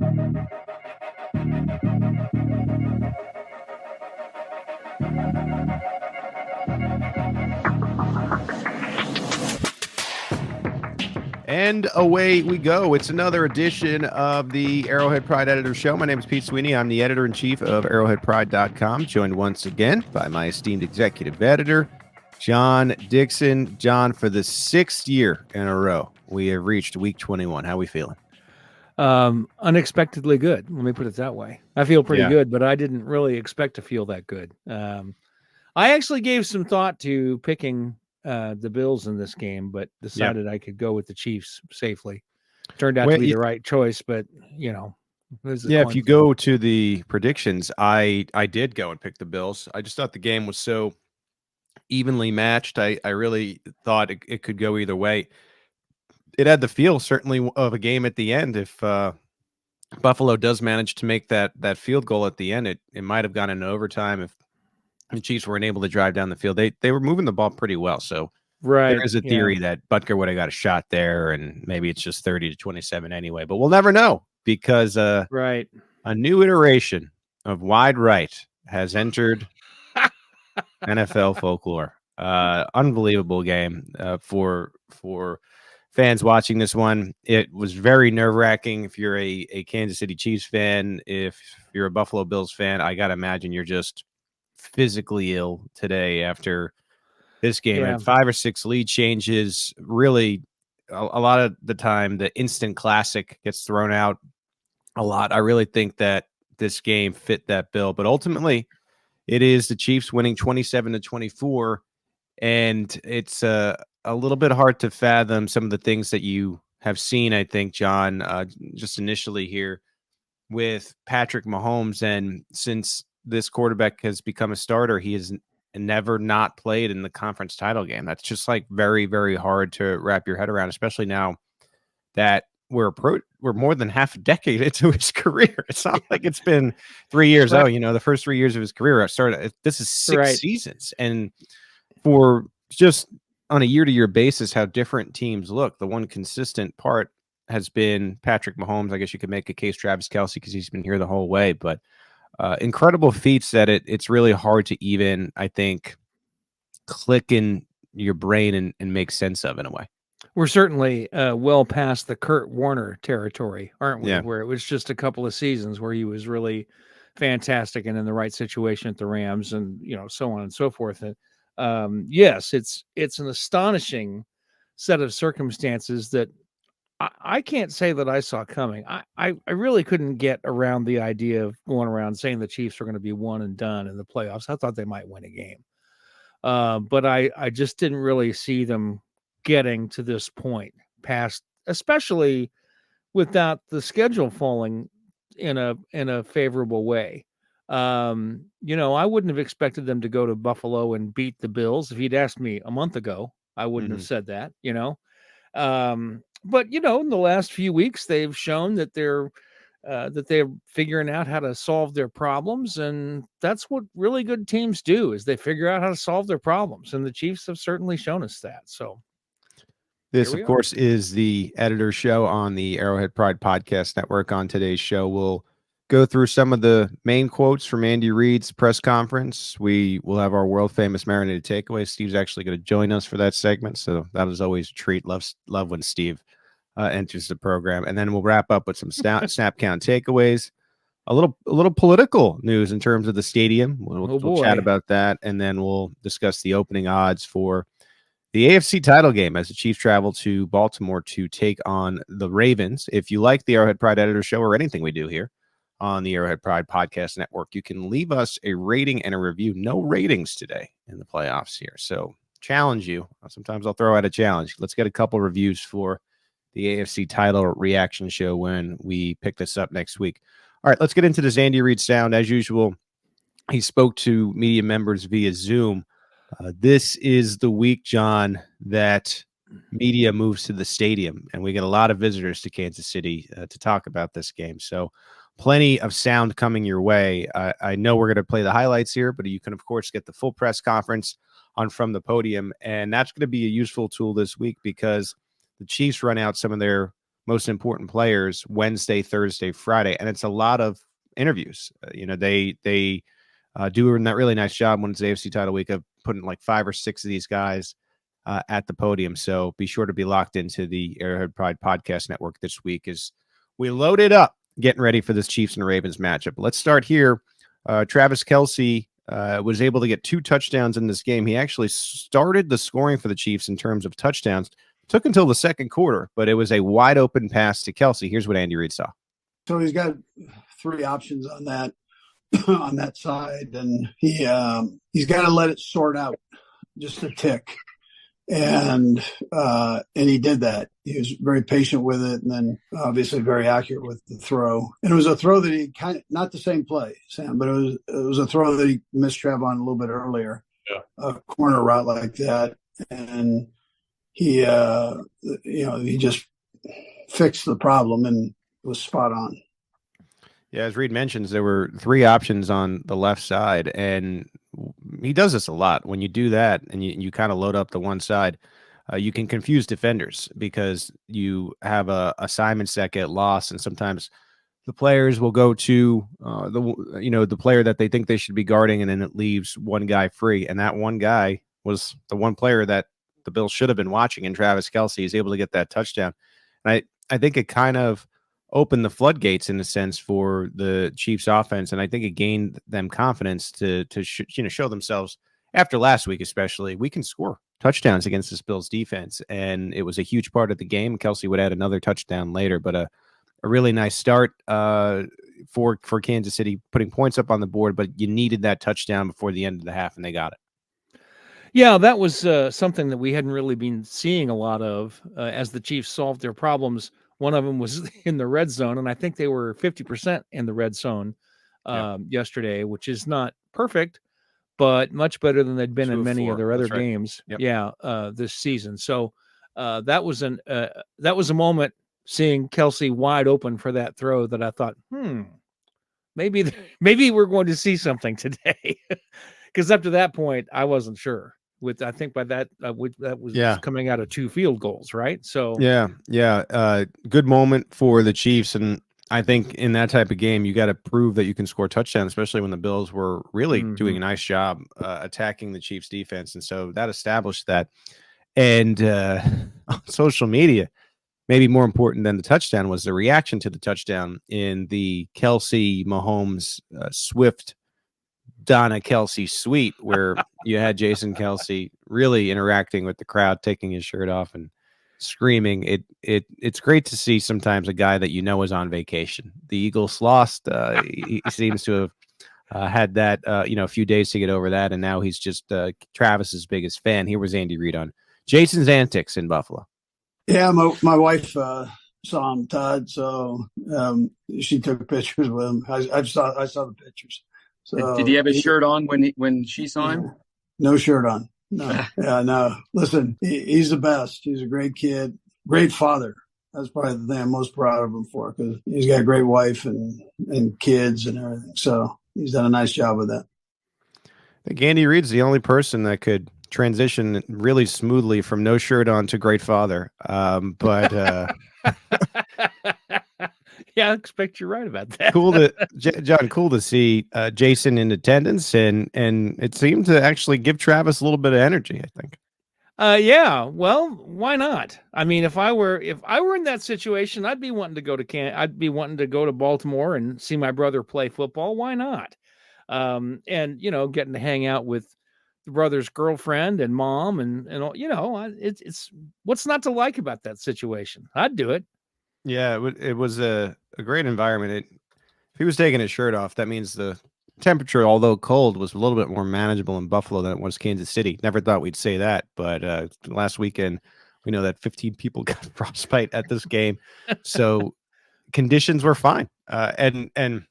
And away we go. It's another edition of the Arrowhead Pride Editor Show. My name is Pete Sweeney. I'm the editor-in-chief of arrowheadpride.com, joined once again by my esteemed executive editor, John Dixon. John, for the 6th year in a row, we have reached week 21. How are we feeling? Unexpectedly good. Let me put it that way. I feel pretty good, but I didn't really expect to feel that good. I actually gave some thought to picking the Bills in this game, but decided I could go with the Chiefs safely. Turned out to be the right choice, but if you go to the predictions, I did go and pick the Bills. I just thought the game was so evenly matched. I really thought it could go either way. It had the feel certainly of a game at the end. If Buffalo does manage to make that field goal at the end, it might have gone into overtime if the Chiefs weren't able to drive down the field. They were moving the ball pretty well. So there is a theory that Butker would have got a shot there, and maybe it's just 30-27 anyway. But we'll never know because a new iteration of wide right has entered NFL folklore. Unbelievable game for fans watching this one. It was very nerve-wracking if you're a Kansas City Chiefs fan. If you're a Buffalo Bills fan, I got to imagine you're just physically ill today after this game. Had 5 or 6 lead changes. Really, a lot of the time, the instant classic gets thrown out a lot. I really think that this game fit that bill. But ultimately, it is the Chiefs winning 27-24. And it's a little bit hard to fathom some of the things that you have seen, I think, John, just initially here with Patrick Mahomes. And since this quarterback has become a starter, he has never not played in the conference title game. That's just like very, very hard to wrap your head around, especially now that we're more than half a decade into his career. It's not like it's been 3 years. Oh, the first 3 years of his career started. This is 6 seasons. And for just on a year-to-year basis, how different teams look, the one consistent part has been Patrick Mahomes. I guess you could make a case Travis Kelce because he's been here the whole way, but incredible feats that it's really hard to even, I think, click in your brain and make sense of in a way. We're certainly well past the Kurt Warner territory, aren't we? Yeah. Where it was just a couple of seasons where he was really fantastic and in the right situation at the Rams and, so on and so forth. And yes, it's an astonishing set of circumstances that I can't say that I saw coming. I really couldn't get around the idea of going around saying the Chiefs are going to be one and done in the playoffs. I thought they might win a game. But I just didn't really see them getting to this point past, especially without the schedule falling in a favorable way. I wouldn't have expected them to go to Buffalo and beat the Bills. If you'd asked me a month ago, I wouldn't have said that, but in the last few weeks, they've shown that they're figuring out how to solve their problems, and that's what really good teams do: is they figure out how to solve their problems. And the Chiefs have certainly shown us that. So, this, of course, is the editor show on the Arrowhead Pride Podcast Network. On today's show, we'll go through some of the main quotes from Andy Reid's press conference. We will have our world famous Marinated takeaways. Steve's actually going to join us for that segment, so that is always a treat. Love when Steve enters the program, and then we'll wrap up with some snap count takeaways, a little political news in terms of the stadium. We'll chat about that, and then we'll discuss the opening odds for the AFC title game as the Chiefs travel to Baltimore to take on the Ravens. If you like the Arrowhead Pride Editor Show or anything we do here on the Arrowhead Pride Podcast Network, you can leave us a rating and a review. No ratings today in the playoffs here, so challenge you. Sometimes I'll throw out a challenge. Let's get a couple reviews for the AFC title reaction show when we pick this up next week. All right, let's get into this Andy Reid sound. As usual, he spoke to media members via Zoom. This is the week, John, that media moves to the stadium, and we get a lot of visitors to Kansas City to talk about this game. So plenty of sound coming your way. I know we're going to play the highlights here, but you can, of course, get the full press conference on From the Podium, and that's going to be a useful tool this week because the Chiefs run out some of their most important players Wednesday, Thursday, Friday, and it's a lot of interviews. They do a really nice job when it's the AFC title week of putting like 5 or 6 of these guys at the podium. So be sure to be locked into the Arrowhead Pride Podcast Network this week as we load it up, getting ready for this Chiefs and Ravens matchup. Let's start here. Travis Kelce was able to get 2 touchdowns in this game. He actually started the scoring for the Chiefs in terms of touchdowns. Took until the second quarter, but it was a wide open pass to Kelce. Here's what Andy Reid saw. So he's got 3 options on that on that side, and he's got to let it sort out just a tick. And he did that. He was very patient with it, and then obviously very accurate with the throw. And it was a throw that he not the same play, Sam, but it was a throw that he missed Trav on a little bit earlier, a corner route like that, and he he just fixed the problem and was spot on. Yeah, as Reid mentions, there were 3 options on the left side, and he does this a lot. When you do that and you kind of load up the one side, you can confuse defenders because you have assignments that get lost, and sometimes the players will go to the player that they think they should be guarding, and then it leaves one guy free, and that one guy was the one player that the Bills should have been watching, and Travis Kelce is able to get that touchdown. And I think it kind of opened the floodgates in a sense for the Chiefs offense. And I think it gained them confidence to show themselves after last week, especially we can score touchdowns against this Bills defense. And it was a huge part of the game. Kelce would add another touchdown later, but a really nice start for Kansas City, putting points up on the board, but you needed that touchdown before the end of the half and they got it. Yeah, that was something that we hadn't really been seeing a lot of as the Chiefs solved their problems. One of them was in the red zone, and I think they were 50% in the red zone yesterday, which is not perfect, but much better than they'd been in many of their other games. Yep. This season. So that was a moment seeing Kelce wide open for that throw that I thought, maybe we're going to see something today, because up to that point I wasn't sure. I think by that was coming out of 2 field goals, right? So good moment for the Chiefs, and I think in that type of game you got to prove that you can score touchdowns, especially when the Bills were really doing a nice job attacking the Chiefs defense, and so that established that. And on social media, maybe more important than the touchdown was the reaction to the touchdown in the Kelce, Mahomes, Swift, Donna Kelce suite, where you had Jason Kelce really interacting with the crowd, taking his shirt off and screaming. It's great to see sometimes a guy that is on vacation. The Eagles lost. He seems to have had that a few days to get over that, and now he's just Travis's biggest fan. Here was Andy Reid on Jason's antics in Buffalo. Yeah, my wife saw him, Todd, so she took pictures with him. I saw the pictures. So did he have his shirt on when she saw him? No shirt on. No. No. Listen, he's the best. He's a great kid, great father. That's probably the thing I'm most proud of him for, because he's got a great wife and kids and everything. So he's done a nice job with that. I think Andy Reid's the only person that could transition really smoothly from no shirt on to great father. But yeah, I expect you're right about that. Cool to see Jason in attendance, and it seemed to actually give Travis a little bit of energy, I think. Yeah, well, why not? I mean, if I were in that situation, I'd be wanting to go to Baltimore and see my brother play football. Why not? And getting to hang out with the brother's girlfriend and mom and it's what's not to like about that situation? I'd do it. Yeah, it was a great environment. If he was taking his shirt off, that means the temperature, although cold, was a little bit more manageable in Buffalo than it was Kansas City. Never thought we'd say that, but last weekend, we know that 15 people got frostbite at this game. So conditions were fine. And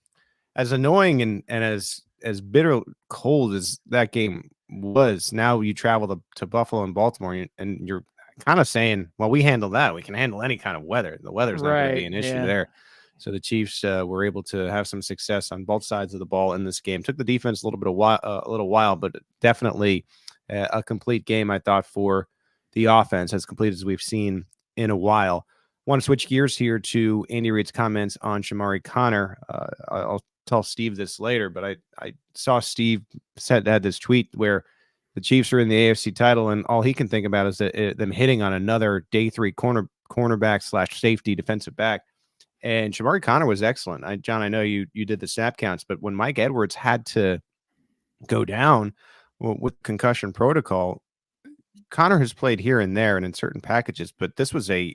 as annoying and as bitter cold as that game was, now you travel to Buffalo and Baltimore, and you're kind of saying, well, we handle that. We can handle any kind of weather. The weather's not going to be an issue there. So the Chiefs were able to have some success on both sides of the ball in this game. Took the defense a little while, but definitely a complete game, I thought, for the offense, as complete as we've seen in a while. Want to switch gears here to Andy Reid's comments on Shamari Connor. I'll tell Steve this later, but I saw Steve had this tweet where the Chiefs are in the AFC title, and all he can think about is them hitting on another day 3 cornerback / safety defensive back. And Shamari Connor was excellent. John, I know you did the snap counts, but when Mike Edwards had to go down with concussion protocol, Connor has played here and there and in certain packages, but this was a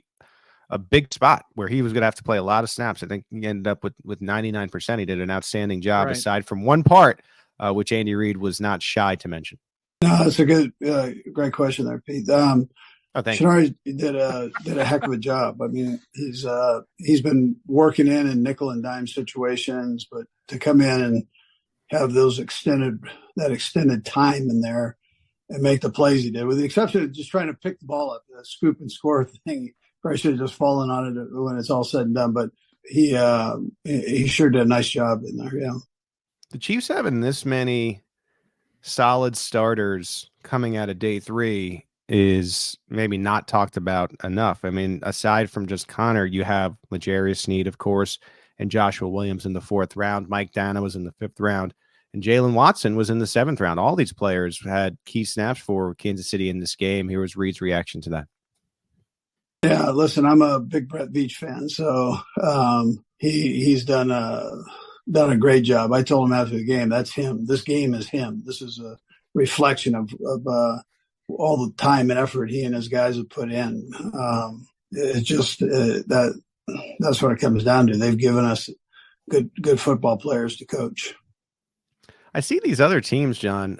big spot where he was going to have to play a lot of snaps. I think he ended up with 99%. He did an outstanding job, Right. aside from one part, which Andy Reid was not shy to mention. No, that's a good, great question there, Pete. Thank you. Shamari did a heck of a job. I mean, he's been working in nickel and dime situations, but to come in and have that extended time in there and make the plays he did, with the exception of just trying to pick the ball up, the scoop and score thing. Probably should have just fallen on it when it's all said and done, but he sure did a nice job in there. Yeah. The Chiefs having this many solid starters coming out of day 3 is maybe not talked about enough. I mean, aside from just Connor, you have L'Jarius Sneed, of course, and Joshua Williams in the 4th round. Mike Dana was in the 5th round, and Jalen Watson was in the 7th round. All these players had key snaps for Kansas City in this game. Here was Reid's reaction to that. Yeah, listen, I'm a big Brett Veach fan, so he's done a great job. I told him after the game, that's him. This game is him. This is a reflection of all the time and effort he and his guys have put in. It's just that's what it comes down to. They've given us good football players to coach. I see these other teams, John,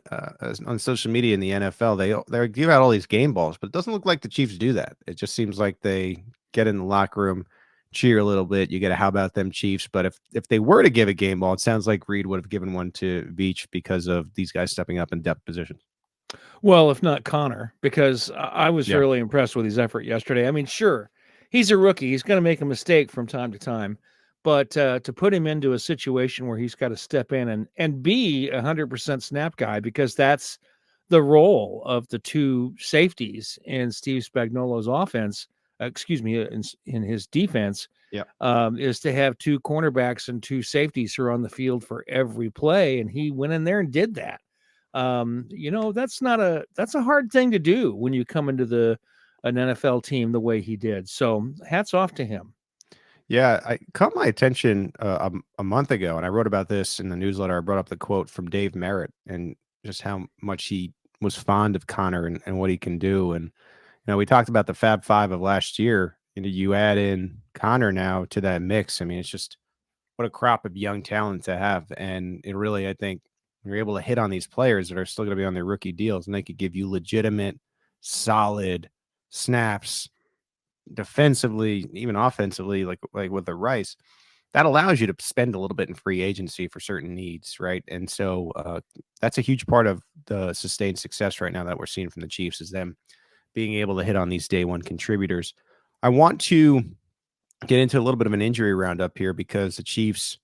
on social media in the NFL. They give out all these game balls, but it doesn't look like the Chiefs do that. It just seems like they get in the locker room, cheer a little bit. You get a "how about them Chiefs?" But if they were to give a game ball, it sounds like Reid would have given one to Veach because of these guys stepping up in depth positions. Well, if not Connor, because I was really impressed with his effort yesterday. I mean, sure, he's a rookie. He's going to make a mistake from time to time. But to put him into a situation where he's got to step in and be 100% snap guy, because that's the role of the 2 safeties in Steve Spagnuolo's offense, in his defense, is to have 2 cornerbacks and 2 safeties who are on the field for every play. And he went in there and did that. That's a hard thing to do when you come into an NFL team the way he did. So hats off to him. Yeah, I caught my attention a month ago, and I wrote about this in the newsletter. I brought up the quote from Dave Merritt and just how much he was fond of Connor and what he can do. And, we talked about the Fab Five of last year. You add in Connor now to that mix. I mean, it's just what a crop of young talent to have. And it really, I think, you're able to hit on these players that are still going to be on their rookie deals, and they could give you legitimate, solid snaps defensively, even offensively, like with the Rice. That allows you to spend a little bit in free agency for certain needs, right? And so that's a huge part of the sustained success right now that we're seeing from the Chiefs, is them being able to hit on these day 1 contributors. I want to get into a little bit of an injury roundup here, because the Chiefs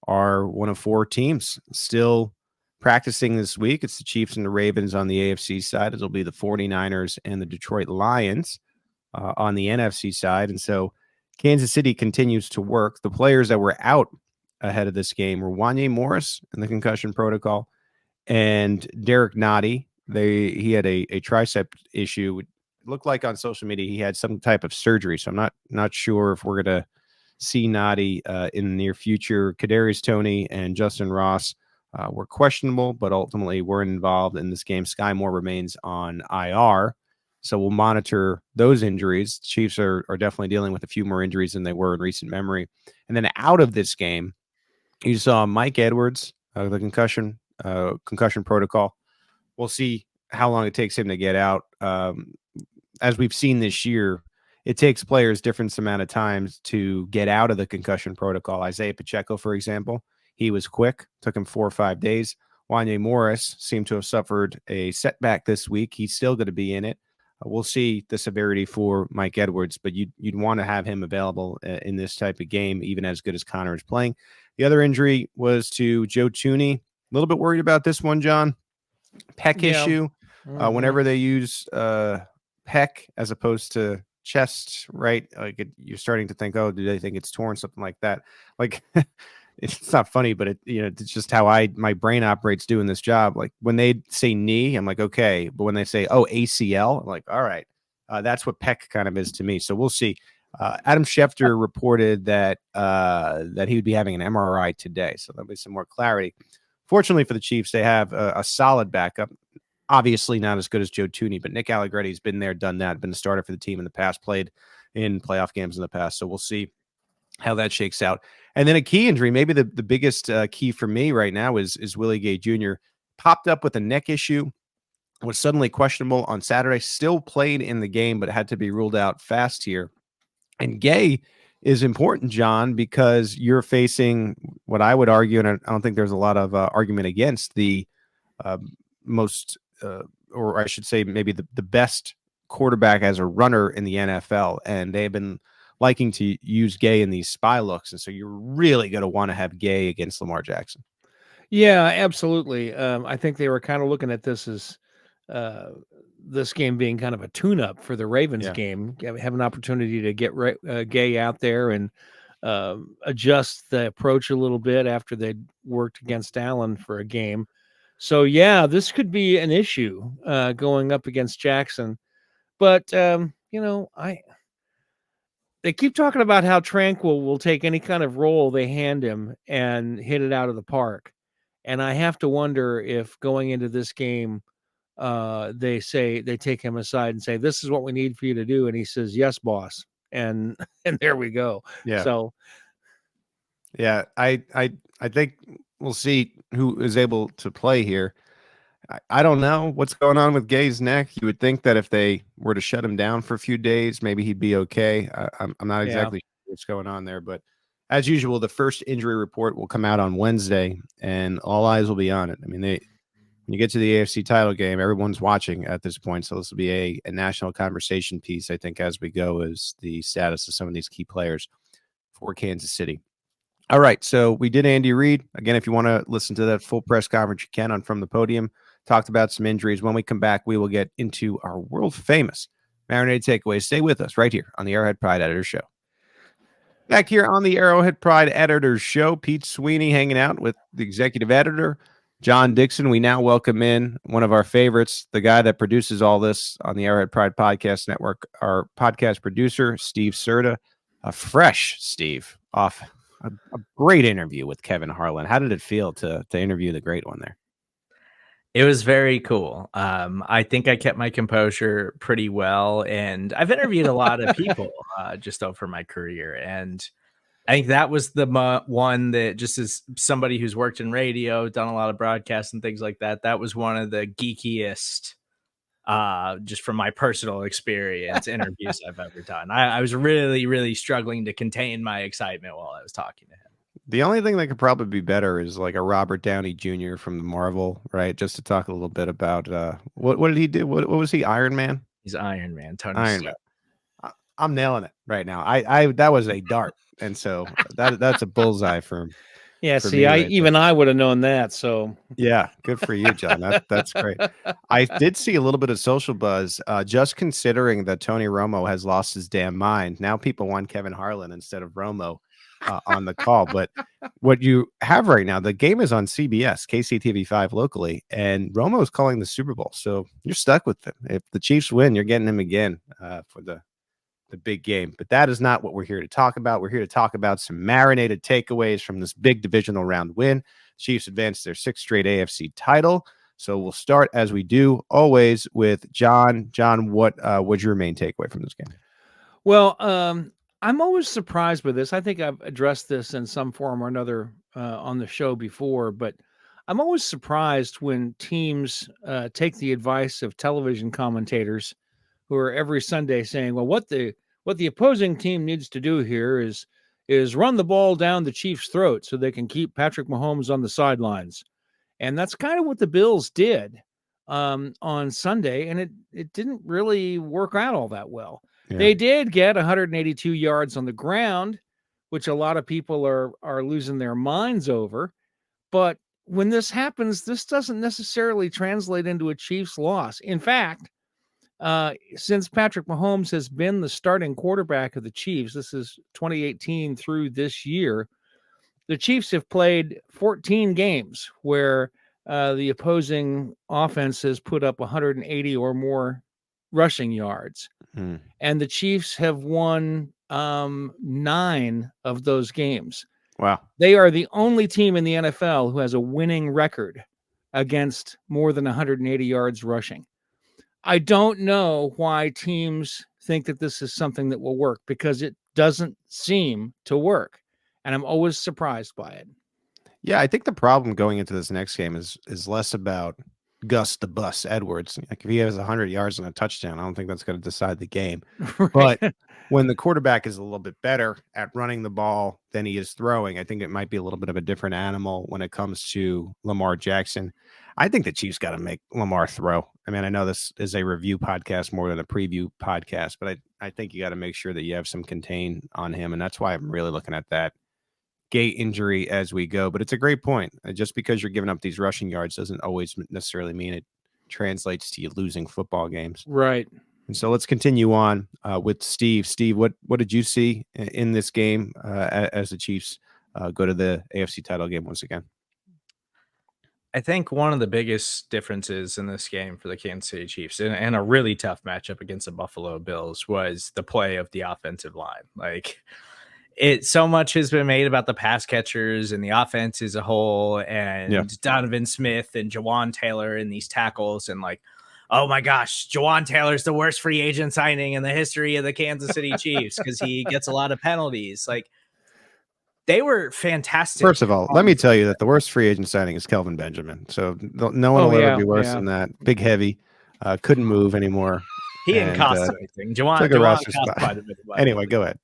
are one of 4 teams still practicing this week. It's the Chiefs and the Ravens on the AFC side. It'll be the 49ers and the Detroit Lions on the NFC side. And so Kansas City continues to work. The players that were out ahead of this game were Wanye Morris in the concussion protocol and Derek Nottie. He had a tricep issue. It looked like on social media he had some type of surgery. So I'm not sure if we're going to see Nottie in the near future. Kadarius Toney and Justin Ross were questionable, but ultimately weren't involved in this game. Sky Moore remains on IR. So we'll monitor those injuries. The Chiefs are definitely dealing with a few more injuries than they were in recent memory. And then out of this game, you saw Mike Edwards, the concussion protocol. We'll see how long it takes him to get out. As we've seen this year, it takes players different amount of times to get out of the concussion protocol. Isaiah Pacheco, for example, he was quick. Took him 4 or 5 days. Wanye Morris seemed to have suffered a setback this week. He's still going to be in it. We'll see the severity for Mike Edwards, but you'd want to have him available in this type of game, even as good as Connor is playing. The other injury was to Joe Thuney. A little bit worried about this one, John. Pec issue. Whenever they use Pec as opposed to chest, right? Like you're starting to think, oh, do they think it's torn, something like that? Like it's not funny, but it's just how my brain operates doing this job. Like when they say knee, I'm like, okay, but when they say ACL, I'm like, all right, that's what pec kind of is to me. So we'll see. Adam Schefter reported that he would be having an MRI today, so there'll be some more clarity. Fortunately for the Chiefs, they have a solid backup. Obviously not as good as Joe Thuney, but Nick Allegretti's been there, done that, been a starter for the team in the past, played in playoff games in the past. So we'll see how that shakes out. And then a key injury, maybe the biggest key for me right now is Willie Gay Jr. Popped up with a neck issue, was suddenly questionable on Saturday, still played in the game, but had to be ruled out fast here. And Gay is important, John, because you're facing what I would argue, and I don't think there's a lot of argument against the most, or I should say maybe the best quarterback as a runner in the NFL. And they've been liking to use Gay in these spy looks. And so you're really going to want to have Gay against Lamar Jackson. Yeah, absolutely. I think they were kind of looking at this as this game being kind of a tune-up for the Ravens game, have an opportunity to get Gay out there and adjust the approach a little bit after they'd worked against Allen for a game. So, yeah, this could be an issue going up against Jackson. But, they keep talking about how Tranquil will take any kind of role they hand him and hit it out of the park. And I have to wonder if going into this game, they take him aside and say, this is what we need for you to do. And he says, yes, boss. And there we go. Yeah. So, yeah, I think we'll see who is able to play here. I don't know what's going on with Gay's neck. You would think that if they were to shut him down for a few days, maybe he'd be okay. I'm not exactly sure what's going on there, but as usual, the first injury report will come out on Wednesday, and all eyes will be on it. I mean, when you get to the AFC title game, everyone's watching at this point, so this will be a national conversation piece, I think, as we go, is the status of some of these key players for Kansas City. All right, so we did Andy Reid. Again, if you want to listen to that full press conference, you can on From the Podium. Talked about some injuries. When we come back, we will get into our world-famous Marinated takeaways. Stay with us right here on the Arrowhead Pride Editor Show. Back here on the Arrowhead Pride Editor Show, Pete Sweeney hanging out with the executive editor, John Dixon. We now welcome in one of our favorites, the guy that produces all this on the Arrowhead Pride Podcast Network, our podcast producer, Steve Serta. A fresh Steve off a great interview with Kevin Harlan. How did it feel to interview the great one there? It was very cool. I think I kept my composure pretty well, and I've interviewed a lot of people just over my career, and I think that was the one that, just as somebody who's worked in radio, done a lot of broadcasts and things like that, that was one of the geekiest, just from my personal experience, interviews I've ever done. I was really, really struggling to contain my excitement while I was talking to him. The only thing that could probably be better is like a Robert Downey Jr. from the Marvel, right? Just to talk a little bit about what did he do? What was he? Iron Man? He's Iron Man. Tony Iron Stark. Man. I'm nailing it right now. I that was a dart, and so that's a bullseye for him. Yeah, see, I would have known that. So yeah, good for you, John. That's great. I did see a little bit of social buzz, just considering that Tony Romo has lost his damn mind. Now people want Kevin Harlan instead of Romo on the call. But what you have right now, the game is on CBS, KCTV5 locally, and Romo is calling the Super Bowl. So you're stuck with him. If the Chiefs win, you're getting him again for the big game. But that is not what we're here to talk about. We're here to talk about some marinated takeaways from this big divisional round win. Chiefs advanced their 6th straight AFC title. So we'll start, as we do always, with John. John, what was your main takeaway from this game? Well, I'm always surprised by this. I think I've addressed this in some form or another on the show before, but I'm always surprised when teams take the advice of television commentators who are every Sunday saying, well, what the opposing team needs to do here is run the ball down the Chiefs' throat so they can keep Patrick Mahomes on the sidelines. And that's kind of what the Bills did on Sunday, and it didn't really work out all that well. Yeah. They did get 182 yards on the ground, which a lot of people are losing their minds over. But when this happens, this doesn't necessarily translate into a Chiefs loss. In fact, since Patrick Mahomes has been the starting quarterback of the Chiefs, this is 2018 through this year, the Chiefs have played 14 games where the opposing offense has put up 180 or more rushing yards. And the Chiefs have won 9 of those games. Wow. They are the only team in the NFL who has a winning record against more than 180 yards rushing. I don't know why teams think that this is something that will work, because it doesn't seem to work. And I'm always surprised by it. Yeah, I think the problem going into this next game is less about Gus the Bus Edwards. Like if he has 100 yards and a touchdown, I don't think that's going to decide the game. Right. But when the quarterback is a little bit better at running the ball than he is throwing, I think it might be a little bit of a different animal when it comes to Lamar Jackson. I think the Chiefs got to make Lamar throw. I mean, I know this is a review podcast more than a preview podcast, but I think you got to make sure that you have some contain on him. And that's why I'm really looking at that gait injury as we go. But it's a great point. Just because you're giving up these rushing yards doesn't always necessarily mean it translates to you losing football games. Right. And so let's continue on with Steve. Steve, what did you see in this game as the Chiefs go to the AFC title game once again? I think one of the biggest differences in this game for the Kansas City Chiefs and a really tough matchup against the Buffalo Bills was the play of the offensive line. Like, so much has been made about the pass catchers and the offense as a whole, and Donovan Smith and Jawan Taylor and these tackles, and like, oh my gosh, Jawan Taylor's the worst free agent signing in the history of the Kansas City Chiefs because he gets a lot of penalties. Like, they were fantastic. First of all, let me tell you that the worst free agent signing is Kelvin Benjamin. So no one will ever be worse than that. Big, heavy, couldn't move anymore. He didn't cost anything. Jawan cost anyway, go ahead.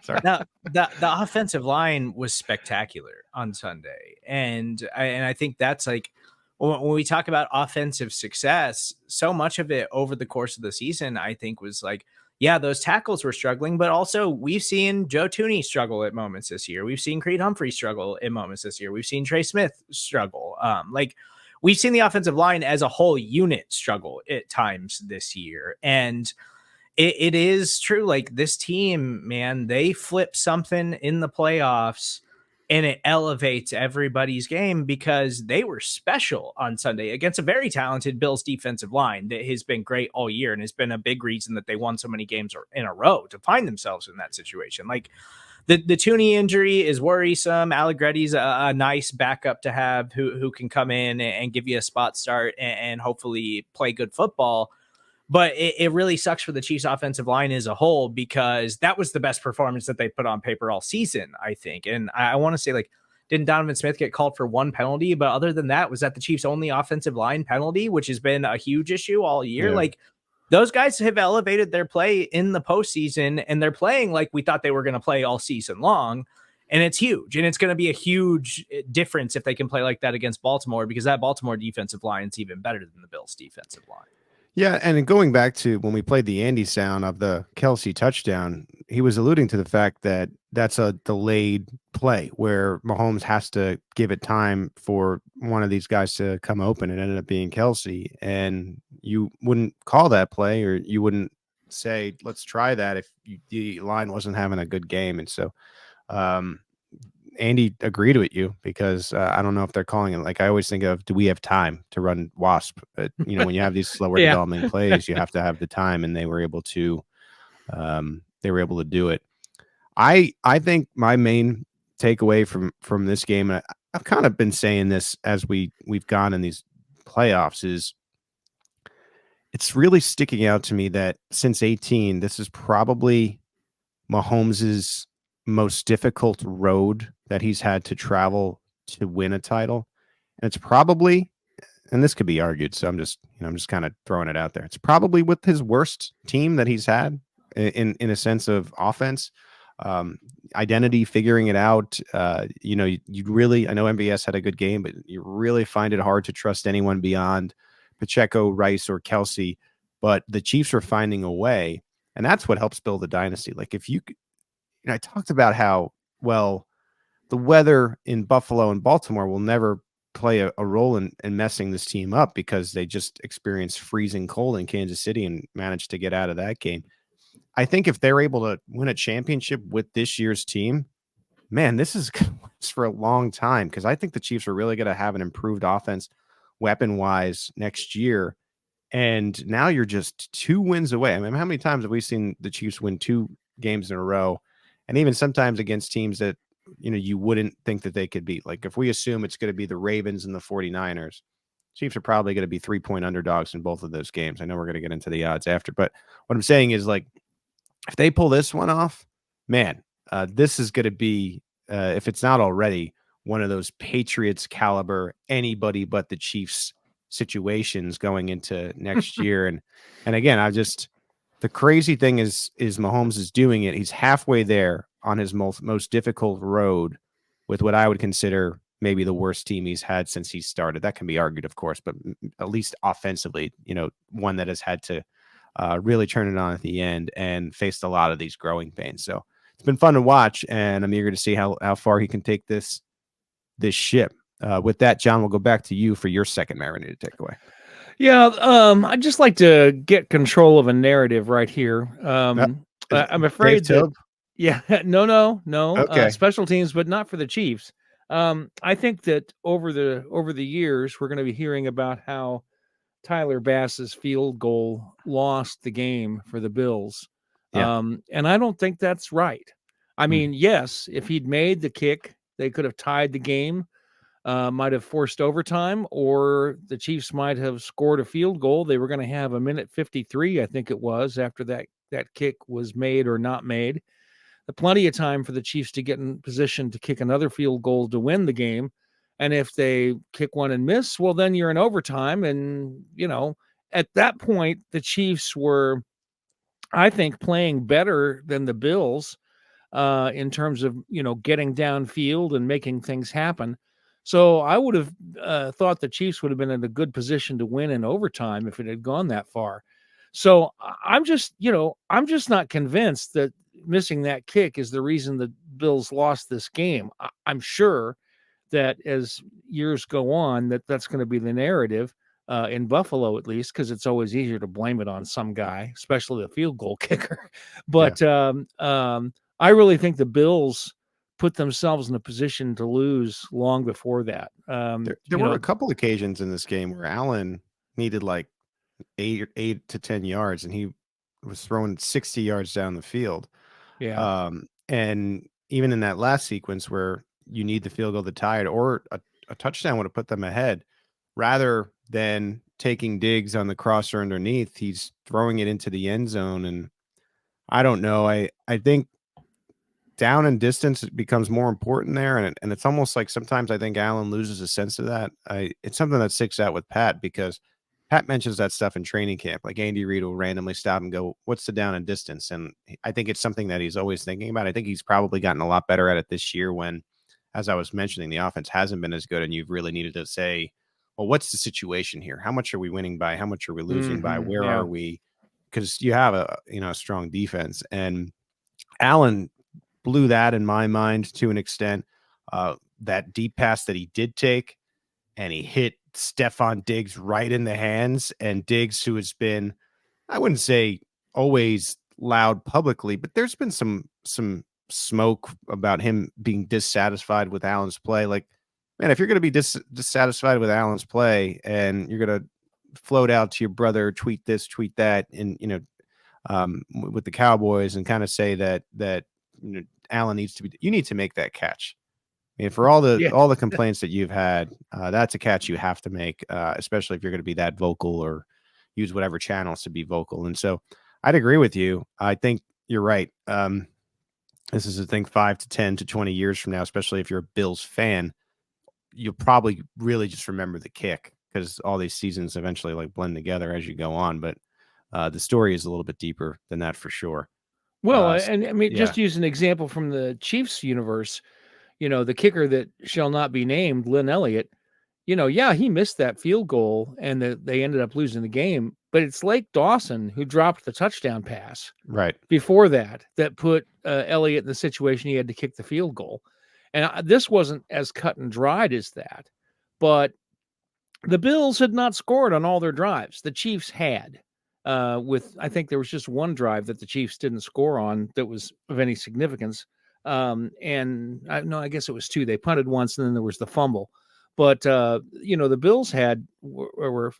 Sorry. Now, the offensive line was spectacular on Sunday. And I think that's like, when we talk about offensive success, so much of it over the course of the season, I think, was like, yeah, those tackles were struggling, but also we've seen Joe Thuney struggle at moments this year. We've seen Creed Humphrey struggle at moments this year. We've seen Trey Smith struggle. Like, we've seen the offensive line as a whole unit struggle at times this year. And it is true. Like, this team, man, they flip something in the playoffs and it elevates everybody's game, because they were special on Sunday against a very talented Bills defensive line that has been great all year and has been a big reason that they won so many games in a row to find themselves in that situation. Like, the Thuney injury is worrisome. Allegretti's a nice backup to have who can come in and give you a spot start and hopefully play good football. But it really sucks for the Chiefs offensive line as a whole, because that was the best performance that they put on paper all season, I think. And I want to say, like, didn't Donovan Smith get called for one penalty? But other than that, was that the Chiefs' only offensive line penalty, which has been a huge issue all year? Yeah. Like, those guys have elevated their play in the postseason, and they're playing like we thought they were going to play all season long. And it's huge. And it's going to be a huge difference if they can play like that against Baltimore, because that Baltimore defensive line is even better than the Bills defensive line. Yeah, and going back to when we played the Andy sound of the Kelsey touchdown, he was alluding to the fact that that's a delayed play where Mahomes has to give it time for one of these guys to come open. It ended up being Kelsey, and you wouldn't call that play, or you wouldn't say, let's try that, if the line wasn't having a good game. And so Andy agreed with you, because I don't know if they're calling it, like, I always think of, do we have time to run WASP? When you have these slower development plays, you have to have the time, and they were able to do it. I think my main takeaway from this game, and I've kind of been saying this as we've gone in these playoffs, is it's really sticking out to me that since 2018, this is probably Mahomes's most difficult road that he's had to travel to win a title. And it's probably, and this could be argued, so I'm just kind of throwing it out there, it's probably with his worst team that he's had in a sense of offense, identity, figuring it out. You really, I know MVS had a good game, but you really find it hard to trust anyone beyond Pacheco, Rice, or Kelsey. But the Chiefs are finding a way, and that's what helps build a dynasty. Like, if you I talked about how, well, the weather in Buffalo and Baltimore will never play a role in messing this team up because they just experienced freezing cold in Kansas City and managed to get out of that game. I think if they're able to win a championship with this year's team, man, this is for a long time, because I think the Chiefs are really going to have an improved offense weapon-wise next year. And now you're just 2 wins away. I mean, how many times have we seen the Chiefs win 2 games in a row? And even sometimes against teams that, you wouldn't think that they could beat. Like if we assume it's going to be the Ravens and the 49ers, Chiefs are probably going to be 3-point underdogs in both of those games. I know we're going to get into the odds after, but what I'm saying is, like, if they pull this one off, man, this is going to be, if it's not already, one of those Patriots caliber, anybody but the Chiefs situations going into next year. And again, the crazy thing is Mahomes is doing it. He's halfway there on his most difficult road with what I would consider maybe the worst team he's had since he started. That can be argued, of course, but at least offensively, one that has had to really turn it on at the end and faced a lot of these growing pains. So it's been fun to watch, and I'm eager to see how far he can take this ship. With that, John, we'll go back to you for your second Marinated takeaway. Yeah, I'd just like to get control of a narrative right here. I'm afraid that, yeah, no. Okay. Special teams, but not for the Chiefs. I think that over the years, we're going to be hearing about how Tyler Bass's field goal lost the game for the Bills. Yeah. And I don't think that's right. I mean, yes, if he'd made the kick, they could have tied the game, might have forced overtime, or the Chiefs might have scored a field goal. They were going to have 1:53, I think it was, after that kick was made or not made. Plenty of time for the Chiefs to get in position to kick another field goal to win the game. And if they kick one and miss, well, then you're in overtime. And, at that point, the Chiefs were, I think, playing better than the Bills in terms of, getting downfield and making things happen. So I would have thought the Chiefs would have been in a good position to win in overtime if it had gone that far. So I'm just not convinced that missing that kick is the reason the Bills lost this game. I'm sure that as years go on, that's going to be the narrative in Buffalo, at least, because it's always easier to blame it on some guy, especially the field goal kicker. But I really think the Bills put themselves in a position to lose long before that. There were a couple occasions in this game where Allen needed like 8 to 10 yards, and he was throwing 60 yards down the field. Yeah. And even in that last sequence where you need the field goal to tie it, or a touchdown would have put them ahead, rather than taking digs on the crosser underneath, he's throwing it into the end zone. And I don't know. I think down and distance becomes more important there. And it's almost like sometimes I think Allen loses a sense of that. It's something that sticks out with Pat, because Pat mentions that stuff in training camp. Like Andy Reid will randomly stop and go, "What's the down and distance?" And I think it's something that he's always thinking about. I think he's probably gotten a lot better at it this year when, as I was mentioning, the offense hasn't been as good, and you've really needed to say, well, what's the situation here? How much are we winning by? How much are we losing by? Where are we? Because you have a strong defense. And Allen blew that in my mind to an extent. That deep pass that he did take, and he hit Stephon Diggs right in the hands. And Diggs, who has been, I wouldn't say always loud publicly, but there's been some smoke about him being dissatisfied with Allen's play. Like, man, if you're going to be dissatisfied with Allen's play and you're going to float out to your brother, tweet this, tweet that, and with the Cowboys, and kind of say that Allen you need to make that catch. I mean, for all the complaints that you've had, that's a catch you have to make, especially if you're going to be that vocal or use whatever channels to be vocal. And so I'd agree with you. I think you're right. This is, I think, 5 to 10 to 20 years from now, especially if you're a Bills fan, you'll probably really just remember the kick, because all these seasons eventually like blend together as you go on. But the story is a little bit deeper than that for sure. Well, and I mean, just to use an example from the Chiefs universe, the kicker that shall not be named, Lynn Elliott, he missed that field goal and they ended up losing the game. But it's Lake Dawson who dropped the touchdown pass before that put Elliott in the situation he had to kick the field goal. And this wasn't as cut and dried as that. but the Bills had not scored on all their drives. The Chiefs had. I think there was just one drive that the Chiefs didn't score on that was of any significance. I guess it was two. They punted once, and then there was the fumble. But the Bills were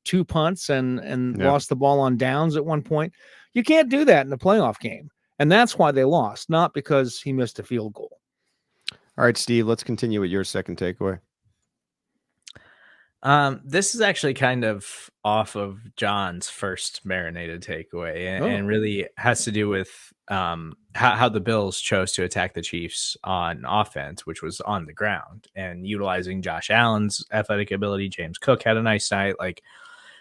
2 punts and lost the ball on downs at one point. You can't do that in a playoff game, and that's why they lost, not because he missed a field goal. All right, Steve, let's continue with your second takeaway. This is actually kind of off of John's first Marinated takeaway, and really has to do with how the Bills chose to attack the Chiefs on offense, which was on the ground and utilizing Josh Allen's athletic ability. James Cook had a nice night. Like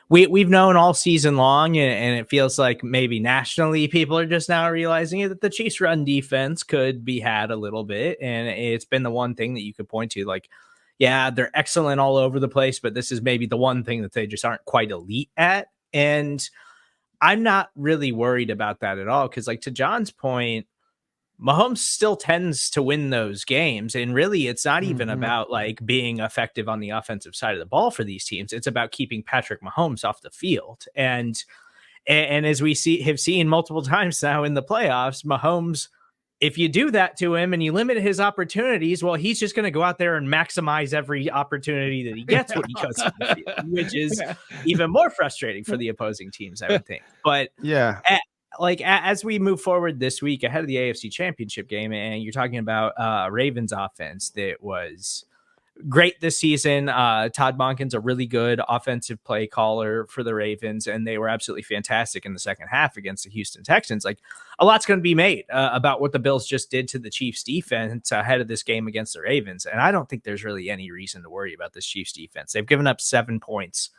we've known all season long, and it feels like maybe nationally people are just now realizing it, that the Chiefs' run defense could be had a little bit, and it's been the one thing that you could point to, like, yeah, they're excellent all over the place, but this is maybe the one thing that they just aren't quite elite at. And I'm not really worried about that at all, because, like, to John's point, Mahomes still tends to win those games. And really, it's not even about like being effective on the offensive side of the ball for these teams. It's about keeping Patrick Mahomes off the field. And as we have seen multiple times now in the playoffs, Mahomes, if you do that to him and you limit his opportunities, well, he's just going to go out there and maximize every opportunity that he gets when he goes on the field, which is even more frustrating for the opposing teams, I would think. But as we move forward this week ahead of the AFC Championship game, and you're talking about Ravens offense that was great this season. Todd Monken's a really good offensive play caller for the Ravens, and they were absolutely fantastic in the second half against the Houston Texans. Like, a lot's going to be made about what the Bills just did to the Chiefs defense ahead of this game against the Ravens. And I don't think there's really any reason to worry about this Chiefs defense. They've given up 7 points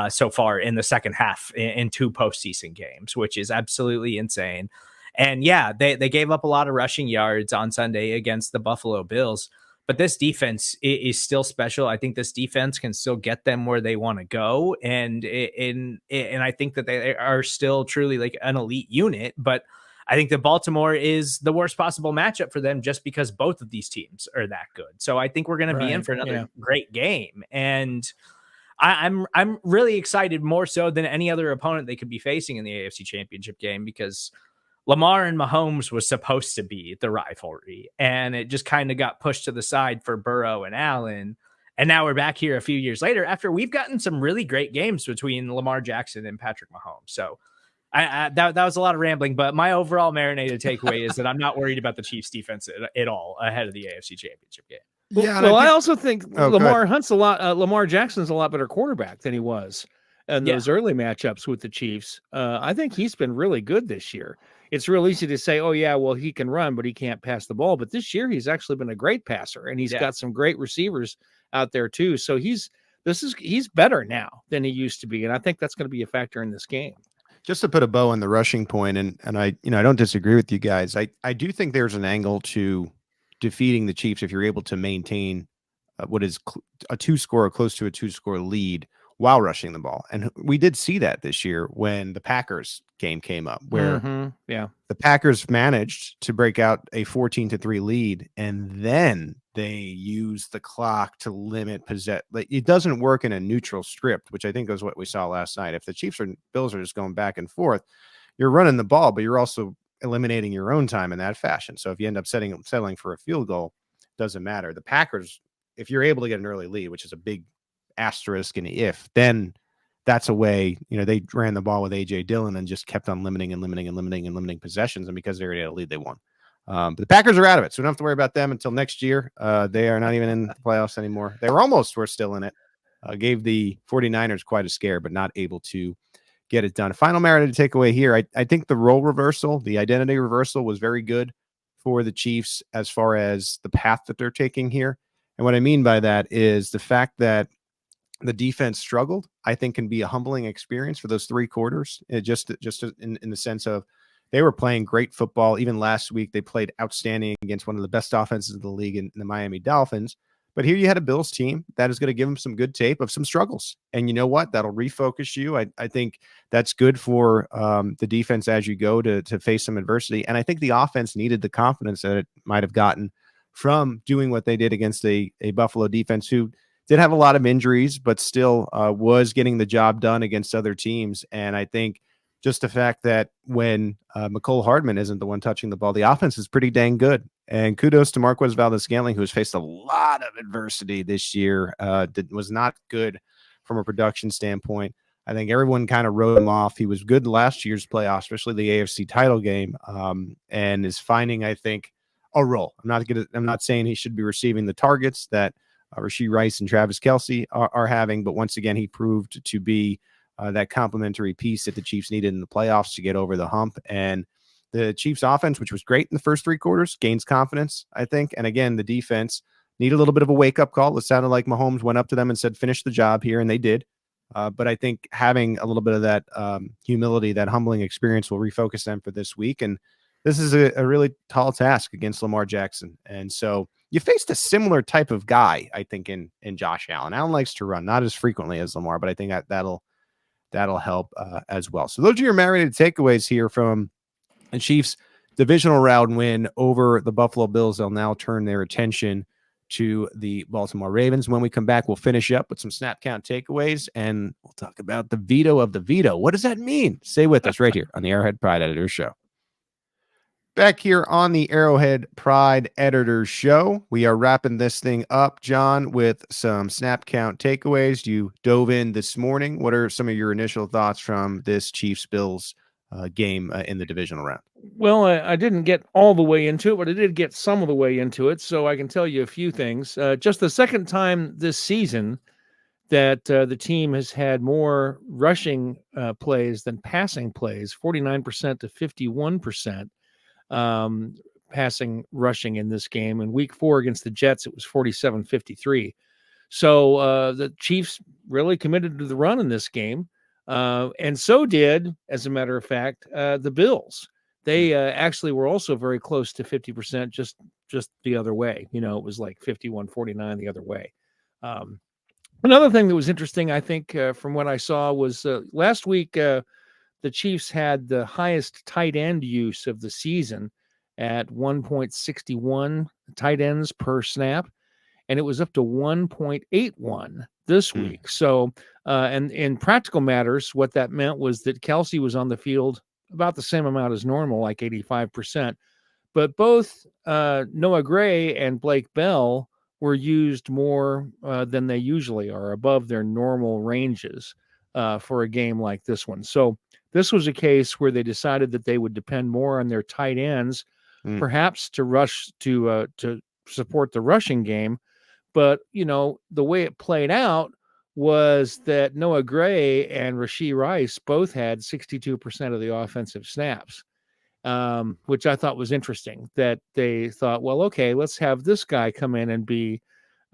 so far in the second half in 2 postseason games, which is absolutely insane. And yeah, they gave up a lot of rushing yards on Sunday against the Buffalo Bills. But this defense is still special. I think this defense can still get them where they want to go. And I think that they are still truly like an elite unit. But I think that Baltimore is the worst possible matchup for them just because both of these teams are that good. So I think we're going to be in for another great game. And I'm really excited, more so than any other opponent they could be facing in the AFC Championship game, because Lamar and Mahomes was supposed to be the rivalry, and it just kind of got pushed to the side for Burrow and Allen. And now we're back here a few years later after we've gotten some really great games between Lamar Jackson and Patrick Mahomes. So that was a lot of rambling, but my overall Marinated takeaway is that I'm not worried about the Chiefs defense at all ahead of the AFC Championship game. Well, I also think Lamar Jackson's a lot better quarterback than he was in those early matchups with the Chiefs. I think he's been really good this year. It's real easy to say, oh yeah, well, he can run, but he can't pass the ball. But this year he's actually been a great passer, and he's got some great receivers out there too. So he's better now than he used to be. And I think that's going to be a factor in this game. Just to put a bow on the rushing point, and I don't disagree with you guys. I do think there's an angle to defeating the Chiefs if you're able to maintain what is a 2-score or close to a 2-score lead while rushing the ball. And we did see that this year when the Packers game came up, where the Packers managed to break out a 14-3 lead, and then they used the clock to limit possession. Like, it doesn't work in a neutral script, which I think was what we saw last night. If the Chiefs or Bills are just going back and forth, you're running the ball, but you're also eliminating your own time in that fashion. So if you end up settling for a field goal, doesn't matter. The Packers, if you're able to get an early lead, which is a big asterisk and if, then that's a way, they ran the ball with AJ Dillon and just kept on limiting possessions. And because they already had a lead, they won. But the Packers are out of it, so we don't have to worry about them until next year. They are not even in the playoffs anymore. They were still in it. Gave the 49ers quite a scare, but not able to get it done. Final Marinated takeaway here. I think the role reversal, the identity reversal, was very good for the Chiefs as far as the path that they're taking here. And what I mean by that is the fact that the defense struggled, I think, can be a humbling experience for those 3 quarters. Just in the sense of they were playing great football. Even last week, they played outstanding against one of the best offenses of the league in the Miami Dolphins. But here you had a Bills team that is going to give them some good tape of some struggles. And you know what? That'll refocus you. I think that's good for the defense as you go to face some adversity. And I think the offense needed the confidence that it might have gotten from doing what they did against a Buffalo defense who did have a lot of injuries, but still was getting the job done against other teams. And I think just the fact that when McCole Hardman isn't the one touching the ball, the offense is pretty dang good. And kudos to Marquez Valdez-Scantling, who has faced a lot of adversity this year. Was not good from a production standpoint. I think everyone kind of wrote him off. He was good last year's playoffs, especially the AFC title game, and is finding, I think, a role. I'm not saying he should be receiving the targets that Rashee Rice and Travis Kelce are having, but once again, he proved to be that complementary piece that the Chiefs needed in the playoffs to get over the hump. And the Chiefs offense, which was great in the first three quarters, gains confidence, I think. And again, the defense need a little bit of a wake-up call. It sounded like Mahomes went up to them and said, finish the job here, and they did. But I think having a little bit of that humility, that humbling experience will refocus them for this week. And this is a really tall task against Lamar Jackson. And so you faced a similar type of guy, I think, in Josh Allen. Allen likes to run, not as frequently as Lamar, but I think that'll help as well. So those are your marinated takeaways here from the Chiefs' divisional round win over the Buffalo Bills. They'll now turn their attention to the Baltimore Ravens. When we come back, we'll finish up with some snap count takeaways, and we'll talk about the veto of the veto. What does that mean? Stay with us right here on the Arrowhead Pride Editors Show. Back here on the Arrowhead Pride Editors Show, we are wrapping this thing up, John, with some snap count takeaways. You dove in this morning. What are some of your initial thoughts from this Chiefs-Bills game in the divisional round? Well, I didn't get all the way into it, but I did get some of the way into it, so I can tell you a few things. Just the second time this season that the team has had more rushing plays than passing plays, 49% to 51%. Passing rushing in this game. In week 4 against the Jets, it was 47-53. So the Chiefs really committed to the run in this game. And so did, as a matter of fact, the Bills. They actually were also very close to 50%, just the other way. You know, it was like 51-49 the other way. Another thing that was interesting, I think, from what I saw was last week, the Chiefs had the highest tight end use of the season at 1.61 tight ends per snap, and it was up to 1.81 this week. So, and in practical matters, what that meant was that Kelce was on the field about the same amount as normal, like 85%. But both Noah Gray and Blake Bell were used more than they usually are, above their normal ranges for a game like this one. So this was a case where they decided that they would depend more on their tight ends, perhaps to rush to support the rushing game. But, you know, the way it played out was that Noah Gray and Rashee Rice both had 62% of the offensive snaps, which I thought was interesting, that they thought, well, okay, let's have this guy come in and be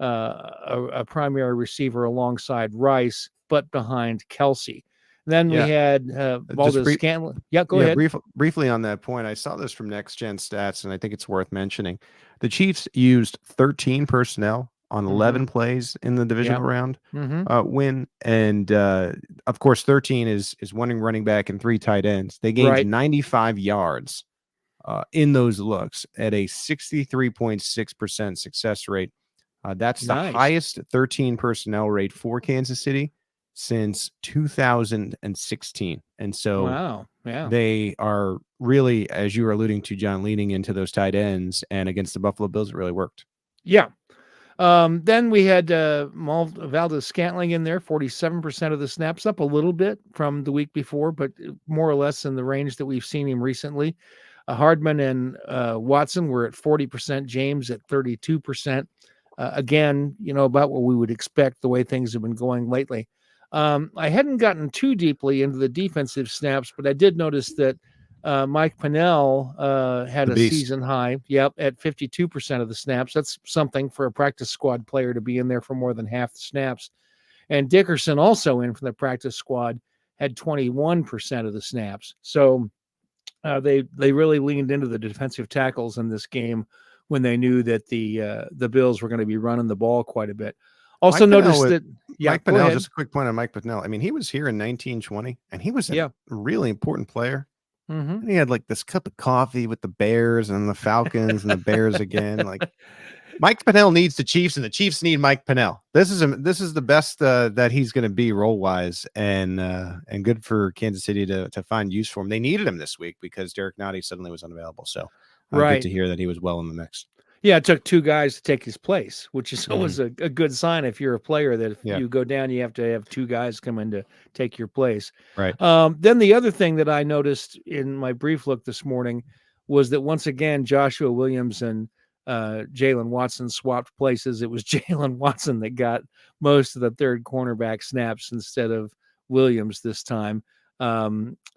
a primary receiver alongside Rice, but behind Kelce. Then we had Valdez-Scantling. Yeah, go ahead. Briefly on that point, I saw this from Next Gen Stats, and I think it's worth mentioning. The Chiefs used 13 personnel on 11 plays in the divisional round win. And, of course, 13 is one running back and 3 tight ends. They gained 95 yards in those looks at a 63.6% success rate. That's the highest 13 personnel rate for Kansas City since 2016. And so they are really, as you were alluding to, John, leaning into those tight ends, and against the Buffalo Bills, it really worked. Yeah. Then we had Valdez-Scantling in there, 47% of the snaps, up a little bit from the week before, but more or less in the range that we've seen him recently. Hardman and Watson were at 40%, James at 32%. Again, you know, about what we would expect the way things have been going lately. I hadn't gotten too deeply into the defensive snaps, but I did notice that Mike Pennell had a season high, at 52% of the snaps. That's something for a practice squad player to be in there for more than half the snaps. And Dickerson, also in from the practice squad, had 21% of the snaps. So they really leaned into the defensive tackles in this game when they knew that the Bills were going to be running the ball quite a bit. Also noticed that Mike Pennell, just a quick point on Mike Pennell. I mean, he was here in 1920, and he was a really important player. And he had like this cup of coffee with the Bears and the Falcons and the Bears again. Like, Mike Pennell needs the Chiefs, and the Chiefs need Mike Pennell. This is the best that he's going to be role wise, and good for Kansas City to find use for him. They needed him this week because Derek Nottie suddenly was unavailable. So good to hear that he was well in the mix. Yeah, it took 2 guys to take his place, which is always a good sign if you're a player that if you go down, you have to have 2 guys come in to take your place. Right. Then the other thing that I noticed in my brief look this morning was that once again, Joshua Williams and Jalen Watson swapped places. It was Jalen Watson that got most of the third cornerback snaps instead of Williams this time.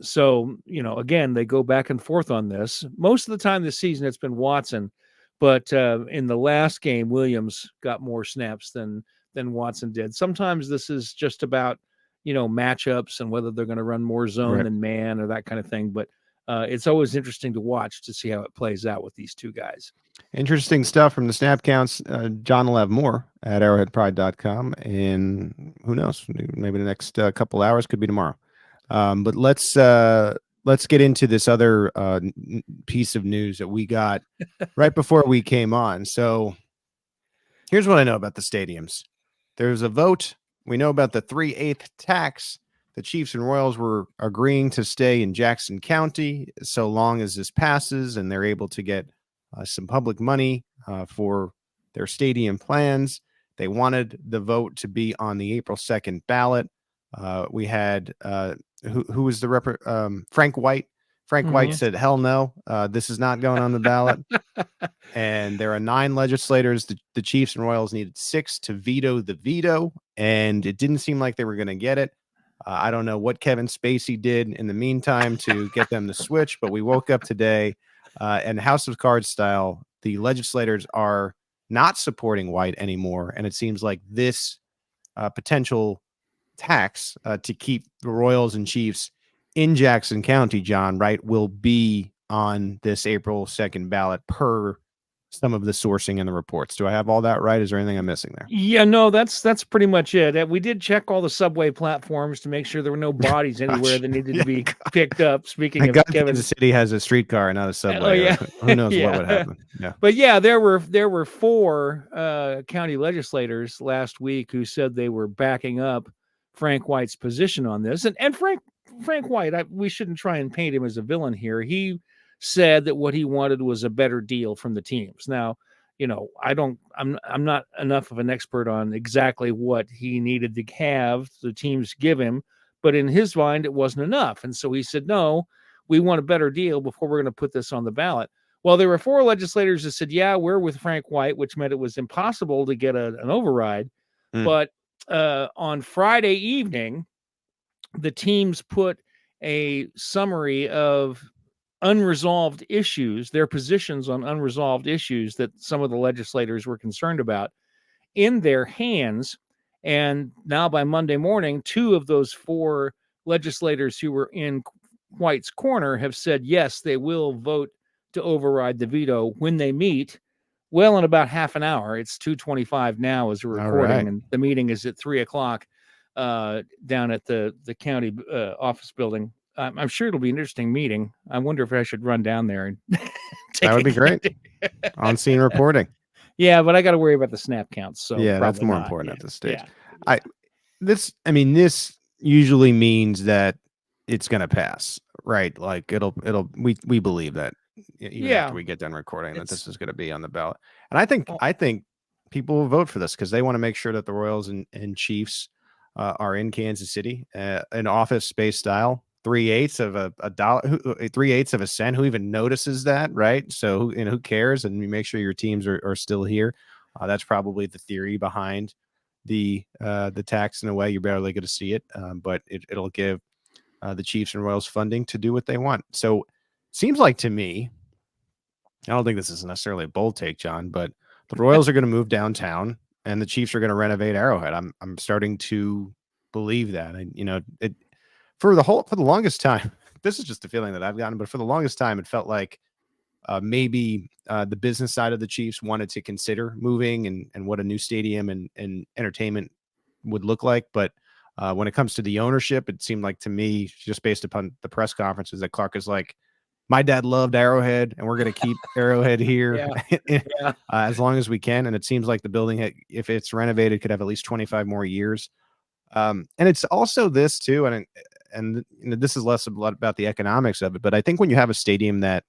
So, again, they go back and forth on this. Most of the time this season, it's been Watson. But in the last game, Williams got more snaps than Watson did. Sometimes this is just about, matchups and whether they're going to run more zone than man or that kind of thing. But it's always interesting to watch to see how it plays out with these 2 guys. Interesting stuff from the snap counts. John will have more at arrowheadpride.com. And who knows, maybe the next couple hours, could be tomorrow. But let's get into this other piece of news that we got right before we came on. So here's what I know about the stadiums. There's a vote. We know about the 3/8 tax. The Chiefs and Royals were agreeing to stay in Jackson County so long as this passes and they're able to get some public money for their stadium plans. They wanted the vote to be on the April 2nd ballot. We had who was the Frank White. Frank White said, hell no, this is not going on the ballot. And there are 9 legislators. The Chiefs and Royals needed 6 to veto the veto, and it didn't seem like they were going to get it. I don't know what Kevin Spacey did in the meantime to get them to switch, but we woke up today and House of Cards style, the legislators are not supporting White anymore. And it seems like this potential tax to keep the Royals and Chiefs in Jackson County, John, right, will be on this April 2nd ballot per some of the sourcing and the reports. Do I have all that right? Is there anything I'm missing there? Yeah, no, that's pretty much it. We did check all the subway platforms to make sure there were no bodies anywhere that needed to be picked up. Speaking of Kevin, Kansas City has a streetcar and not a subway. Oh, yeah. Who knows what would happen? Yeah. But yeah, there were 4 county legislators last week who said they were backing up Frank White's position on this. And Frank White, we shouldn't try and paint him as a villain here. He said that what he wanted was a better deal from the teams. Now, I'm not enough of an expert on exactly what he needed to have the teams give him, but in his mind, it wasn't enough. And so he said, no, we want a better deal before we're going to put this on the ballot. Well, there were 4 legislators that said, yeah, we're with Frank White, which meant it was impossible to get an override. But on Friday evening, the teams put a summary of unresolved issues, their positions on unresolved issues that some of the legislators were concerned about, in their hands. And now by Monday morning, 2 of those 4 legislators who were in White's corner have said, yes, they will vote to override the veto when they meet. Well, in about half an hour. It's 2:25 now as we're recording, and the meeting is at 3:00 down at the county office building. I'm sure it'll be an interesting meeting. I wonder if I should run down there and that would be great. On scene reporting. Yeah, but I got to worry about the snap counts. So yeah, that's more important at this stage. Yeah. This usually means that it's going to pass, right? Like we believe that even after we get done recording that this is going to be on the ballot. And I think people will vote for this because they want to make sure that the Royals and Chiefs are in Kansas City, an office space style. 3/8 of a dollar, 3/8 of a cent. Who even notices that, right? So who cares? And you make sure your teams are still here. That's probably the theory behind the tax. In a way, you're barely going to see it, but it'll give the Chiefs and Royals funding to do what they want. So seems like to me, I don't think this is necessarily a bold take, John, but the Royals are going to move downtown and the Chiefs are going to renovate Arrowhead. I'm starting to believe that. For the longest time, this is just a feeling that I've gotten, but for the longest time, it felt like maybe the business side of the Chiefs wanted to consider moving and what a new stadium and entertainment would look like. But when it comes to the ownership, it seemed like to me, just based upon the press conferences, that Clark is like, my dad loved Arrowhead, and we're going to keep Arrowhead here as long as we can. And it seems like the building, if it's renovated, could have at least 25 more years. And it's also this too, and this is less about the economics of it, but I think when you have a stadium that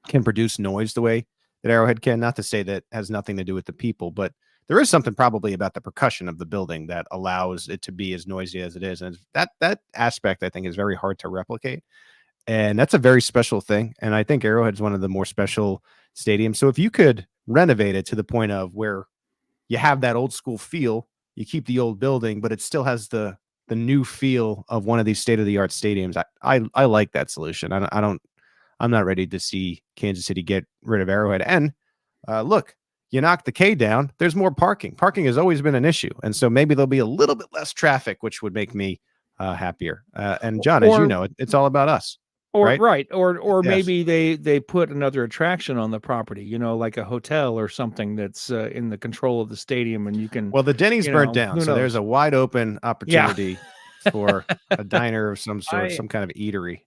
can produce noise the way that Arrowhead can, not to say that has nothing to do with the people, but there is something probably about the percussion of the building that allows it to be as noisy as it is. And that aspect, I think, is very hard to replicate. And that's a very special thing. And I think Arrowhead is one of the more special stadiums. So if you could renovate it to the point of where you have that old school feel, you keep the old building, but it still has the new feel of one of these state-of-the-art stadiums. I like that solution. I'm not ready to see Kansas City get rid of Arrowhead. And look, you knock the K down, there's more parking. Parking has always been an issue. And so maybe there'll be a little bit less traffic, which would make me happier. And John, as you know, it's all about us. Or right. Or maybe they put another attraction on the property, like a hotel or something that's in the control of the stadium, and you can. Well, the Denny's burnt down, so there's a wide open opportunity for a diner of some sort, some kind of eatery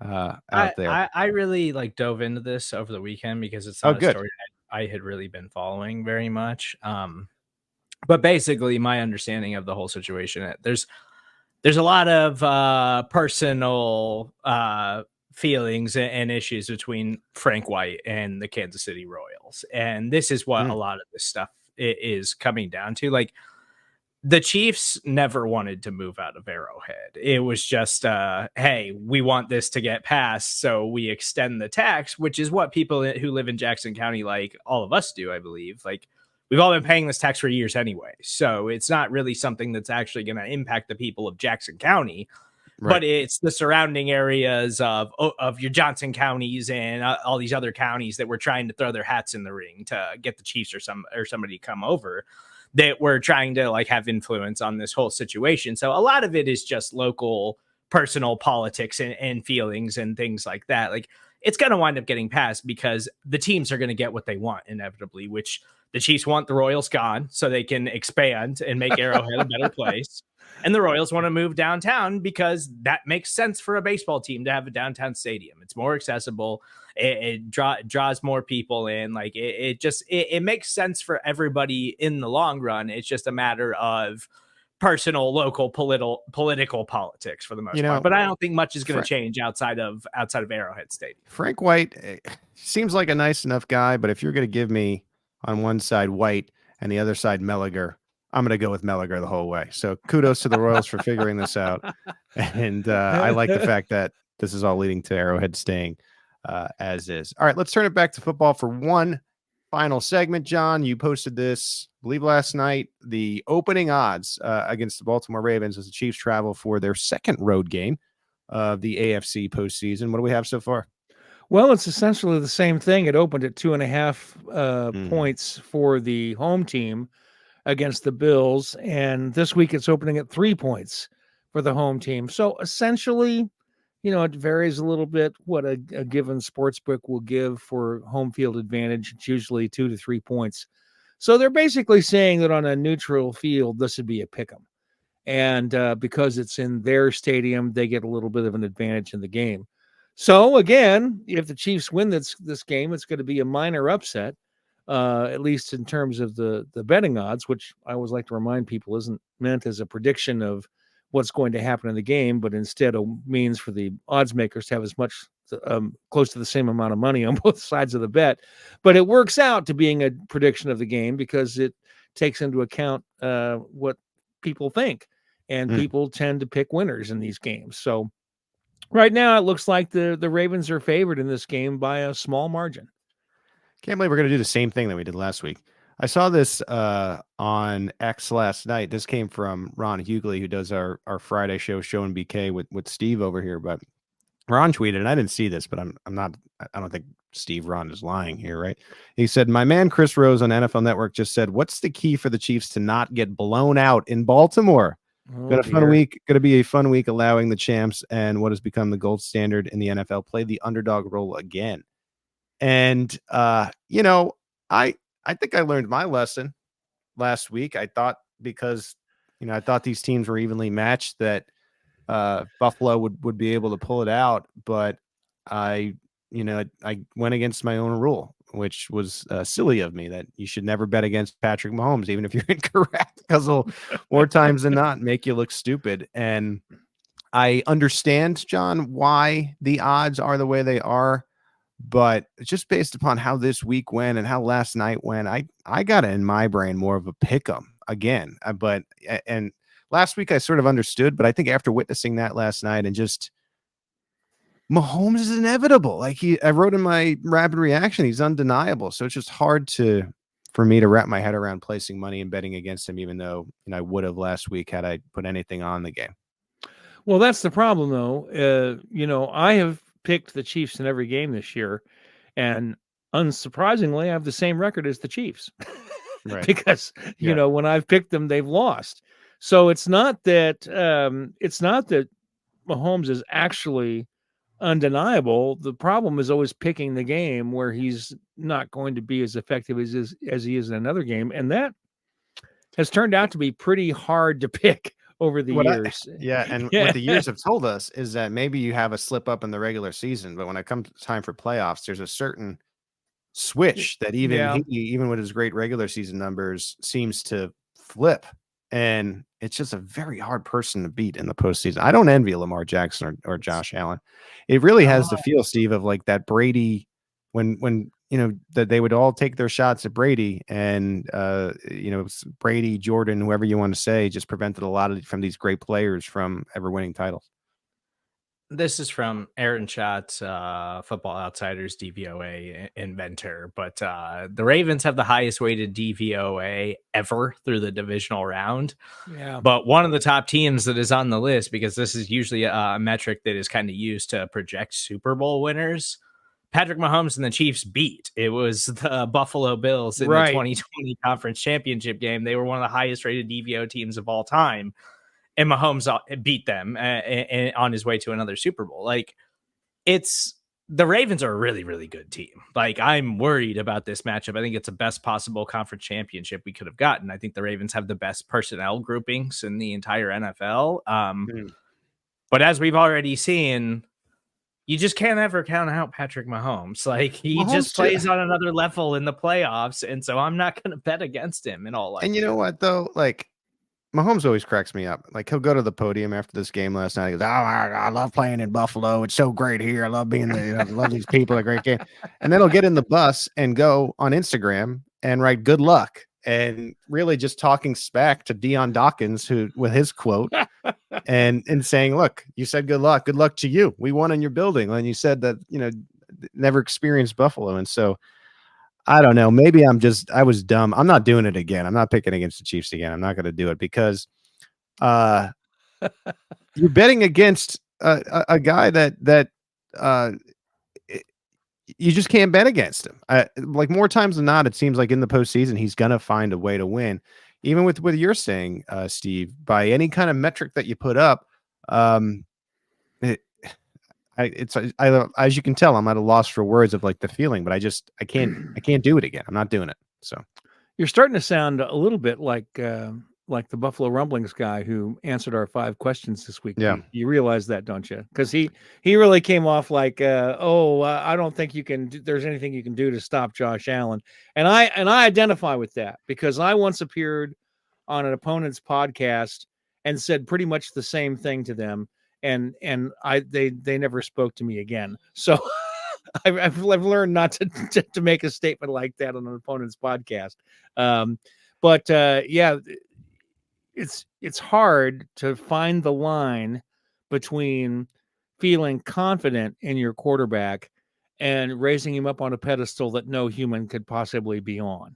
out there. I really dove into this over the weekend because it's not a story I had really been following very much. But basically, my understanding of the whole situation, there's a lot of personal feelings and issues between Frank White and the Kansas City Royals. And this is what a lot of this stuff is coming down to. The Chiefs never wanted to move out of Arrowhead. It was just, hey, we want this to get passed, so we extend the tax, which is what people who live in Jackson County, like all of us do, I believe. We've all been paying this tax for years anyway, so it's not really something that's actually going to impact the people of Jackson County, but it's the surrounding areas of your Johnson counties and all these other counties that were trying to throw their hats in the ring to get the Chiefs or somebody to come over, that were trying to have influence on this whole situation. So a lot of it is just local personal politics and feelings and things like that. It's going to wind up getting passed because the teams are going to get what they want inevitably, which the Chiefs want the Royals gone so they can expand and make Arrowhead a better place. And the Royals want to move downtown because that makes sense for a baseball team to have a downtown stadium. It's more accessible. It draws more people in. It makes sense for everybody in the long run. It's just a matter of personal, local, political politics for the most part. But I don't think much is going to change outside of Arrowhead Stadium. Frank White seems like a nice enough guy, but if you're going to give me on one side White and the other side Melliger, I'm going to go with Melliger the whole way. So kudos to the Royals for figuring this out. And I like the fact that this is all leading to Arrowhead staying as is. All right, let's turn it back to football for one final segment. John, you posted this, I believe, last night. The opening odds against the Baltimore Ravens as the Chiefs travel for their second road game of the AFC postseason. What do we have so far? Well, it's essentially the same thing. It opened at 2.5 points for the home team against the Bills, and this week it's opening at 3 points for the home team. So essentially, it varies a little bit what a given sports book will give for home field advantage. It's usually 2 to 3 points. So they're basically saying that on a neutral field, this would be a pick 'em. And because it's in their stadium, they get a little bit of an advantage in the game. So again, if the Chiefs win this game, it's going to be a minor upset, at least in terms of the betting odds, which I always like to remind people isn't meant as a prediction of what's going to happen in the game, but instead a means for the odds makers to have as much close to the same amount of money on both sides of the bet. But it works out to being a prediction of the game because it takes into account what people think, and people tend to pick winners in these games. So right now, it looks like the Ravens are favored in this game by a small margin. Can't believe we're going to do the same thing that we did last week. I saw this on X last night. This came from Ron Hughley, who does our Friday show and BK with Steve over here. But Ron tweeted, and I didn't see this, but I don't think Steve Ron is lying here, right? He said, my man Chris Rose on NFL Network just said, what's the key for the Chiefs to not get blown out in Baltimore? Going to be a fun week, allowing the champs and what has become the gold standard in the NFL play the underdog role again. And I think I learned my lesson last week. I thought because I thought these teams were evenly matched that Buffalo would be able to pull it out, but I I went against my own rule, which was silly of me, that you should never bet against Patrick Mahomes, even if you're incorrect, because he'll more times than not make you look stupid. And I understand, John, why the odds are the way they are, but just based upon how this week went and how last night went, I got it in my brain more of a pick 'em again. And last week I sort of understood, but I think after witnessing that last night and just Mahomes is inevitable. Like I wrote in my rapid reaction, he's undeniable. So it's just hard for me to wrap my head around placing money and betting against him, even though I would have last week had I put anything on the game. Well, that's the problem, though. I have picked the Chiefs in every game this year, and unsurprisingly, I have the same record as the Chiefs. Right. Because when I've picked them, they've lost. So it's not that Mahomes is actually undeniable. The problem is always picking the game where he's not going to be as effective as he is in another game, and that has turned out to be pretty hard to pick over the years. What the years have told us is that maybe you have a slip up in the regular season, but when it comes time for playoffs, there's a certain switch that even with his great regular season numbers seems to flip, and it's just a very hard person to beat in the postseason. I don't envy Lamar Jackson or Josh Allen. It really has the feel, Steve, of like that Brady when that they would all take their shots at Brady, and Brady, Jordan, whoever you want to say, just prevented a lot from these great players from ever winning titles. This is from Aaron Schatz's Football Outsiders DVOA inventor, but the Ravens have the highest weighted DVOA ever through the divisional round. Yeah. But one of the top teams that is on the list, because this is usually a metric that is kind of used to project Super Bowl winners, Patrick Mahomes and the Chiefs beat. It was the Buffalo Bills in the 2020 Conference Championship game. They were one of the highest rated DVO teams of all time. And Mahomes beat them on his way to another Super Bowl. Like, the Ravens are a really, really good team. Like, I'm worried about this matchup. I think it's the best possible conference championship we could have gotten. I think the Ravens have the best personnel groupings in the entire NFL. But as we've already seen, you just can't ever count out Patrick Mahomes. Like, he just plays on another level in the playoffs. And so I'm not going to bet against him in all likelihood. And you know what, though? Like, Mahomes always cracks me up. Like, he'll go to the podium after this game last night. He goes, "Oh, I love playing in Buffalo. It's so great here. I love being there. I love these people. A great game." And then he'll get in the bus and go on Instagram and write "good luck" and really just talking smack to Dion Dawkins, who with his quote and saying, "Look, you said good luck. Good luck to you. We won in your building." And you said that never experienced Buffalo, and so. I don't know. Maybe I was dumb. I'm not doing it again. I'm not picking against the Chiefs again. I'm not going to do it because you're betting against a guy that you just can't bet against him. Like more times than not, it seems like in the postseason, he's going to find a way to win. Even with what you're saying, Steve, by any kind of metric that you put up, as you can tell, I'm at a loss for words of like the feeling, but I can't do it again. I'm not doing it. So you're starting to sound a little bit like the Buffalo Rumblings guy who answered our 5 questions this week. Yeah. You realize that, don't you? Because he really came off like, I don't think there's anything you can do to stop Josh Allen. And I identify with that because I once appeared on an opponent's podcast and said pretty much the same thing to them. And they never spoke to me again. So I've learned not to make a statement like that on an opponent's podcast. It's hard to find the line between feeling confident in your quarterback and raising him up on a pedestal that no human could possibly be on.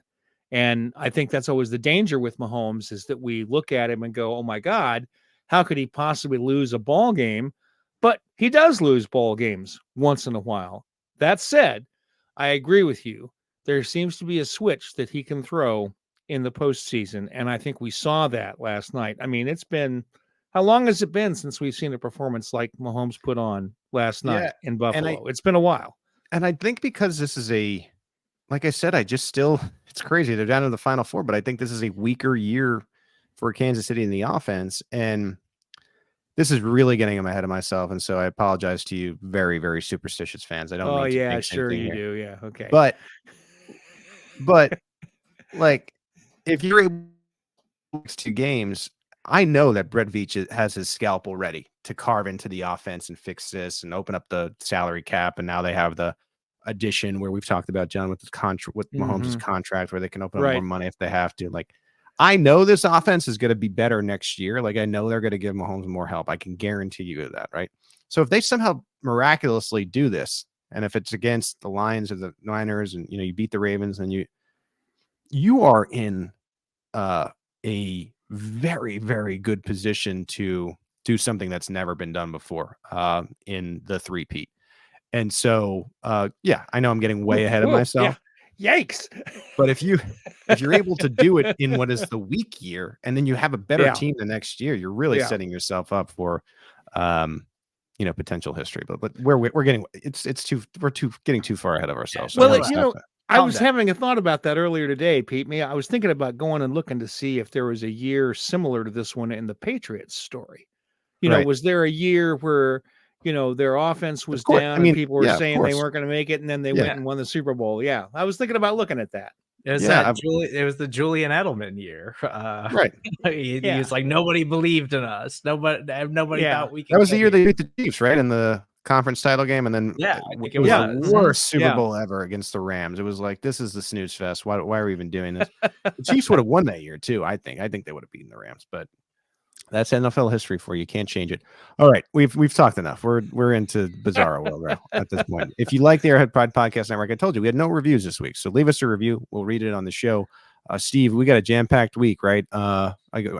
And I think that's always the danger with Mahomes is that we look at him and go, "Oh my God, how could he possibly lose a ball game?" But he does lose ball games once in a while. That said, I agree with you. There seems to be a switch that he can throw in the postseason, and I think we saw that last night. I mean, how long has it been since we've seen a performance like Mahomes put on last night in Buffalo? It's been a while. And I think because this is like I said, it's crazy. They're down to the Final Four, but I think this is a weaker year for Kansas City in the offense. And this is really getting ahead of myself, and so I apologize to you, very, very superstitious fans. I don't. Oh mean to yeah, think sure anything you here. do. Yeah, okay. But like, if you're able to next 2 games, I know that Brett Veach has his scalpel ready to carve into the offense and fix this and open up the salary cap. And now they have the addition where we've talked about, John, with with Mahomes' contract, where they can open up more money if they have to. Like, I know this offense is going to be better next year. Like, I know they're going to give Mahomes more help. I can guarantee you that, right? So if they somehow miraculously do this, and if it's against the Lions or the Niners, and you beat the Ravens, and you are in a very, very good position to do something that's never been done before in the three-peat. And so, yeah, I know I'm getting way ahead of myself. Yeah. Yikes! But if you're able to do it in what is the weak year, and then you have a better team the next year, you're really setting yourself up for, potential history. But we're getting getting too far ahead of ourselves. So Well, I was having a thought about that earlier today, Pete. I was thinking about going and looking to see if there was a year similar to this one in the Patriots story. Was there a year where their offense was down and people were saying they weren't going to make it, and then they went and won the Super Bowl? Yeah, I was thinking about looking at that. It was it was the Julian Edelman year. Right. He was like, nobody believed in us. Nobody thought we could. That was the year they beat the Chiefs, right? In the conference title game. And then I think it was the worst Super Bowl ever against the Rams. It was like, this is the snooze fest. Why are we even doing this? The Chiefs would have won that year too, I think. I think they would have beaten the Rams, but that's NFL history for you. Can't change it. All right. We've talked enough. We're into bizarro world now at this point. If you like the Arrowhead Pride Podcast Network, I told you we had no reviews this week. So leave us a review. We'll read it on the show. Steve, we got a jam-packed week, right?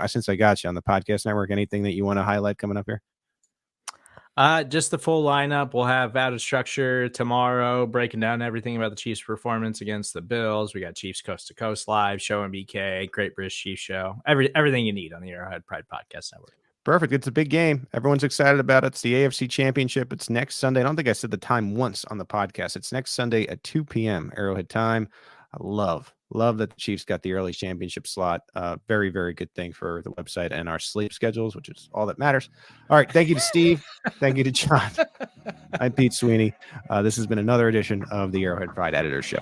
Since I got you on the podcast network, anything that you want to highlight coming up here? Just the full lineup. We'll have Out of Structure tomorrow, breaking down everything about the Chiefs' performance against the Bills. We got Chiefs Coast to Coast Live, Show and BK, Great British Chiefs Show. Everything you need on the Arrowhead Pride Podcast Network. Perfect. It's a big game. Everyone's excited about it. It's the AFC Championship. It's next Sunday. I don't think I said the time once on the podcast. It's next Sunday at 2 p.m. Arrowhead time. I love that the Chiefs got the early championship slot. Very, very good thing for the website and our sleep schedules, which is all that matters. All right. Thank you to Steve. Thank you to John. I'm Pete Sweeney. This has been another edition of the Arrowhead Pride Editor's Show.